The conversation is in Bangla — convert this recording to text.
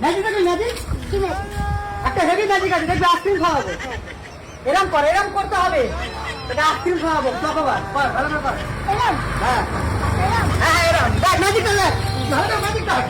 ম্যাজিক আছে ম্যাজিক, একটা হেভি ম্যাজিক আছে, দেখবি আইসক্রিম খাওয়াবো। এরম কর, এরম করতে হবে, এটা আইসক্রিম খাওয়াবো। যতবার কর, ভালো করে কর। হ্যাঁ হ্যাঁ এরম দেখ ম্যাজিক করলে ভালো করে ম্যাজিক কর।